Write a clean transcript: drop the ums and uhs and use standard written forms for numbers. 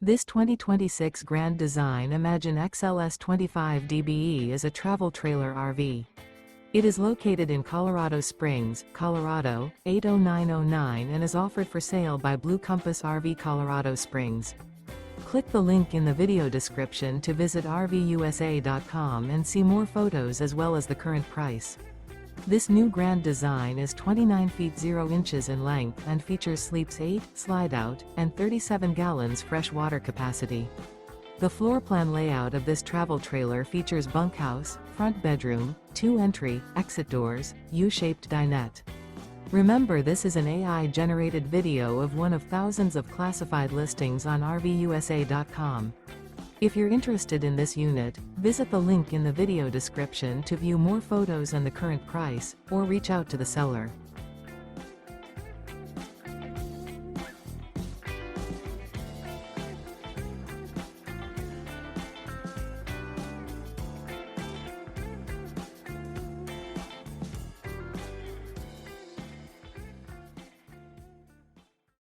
This 2026 Grand Design Imagine XLS 25 dBe is a travel trailer RV. It is located in Colorado Springs, Colorado, 80909 and is offered for sale by Blue Compass RV Colorado Springs. Click the link in the video description to visit RVUSA.com and see more photos as well as the current price. This new Grand Design is 29 feet 0 inches in length and features sleeps 8, slide-out, and 37 gallons fresh water capacity. The floor plan layout of this travel trailer features bunkhouse, front bedroom, 2 entry, exit doors, U-shaped dinette. Remember, this is an AI-generated video of one of thousands of classified listings on RVUSA.com. If you're interested in this unit, visit the link in the video description to view more photos and the current price, or reach out to the seller.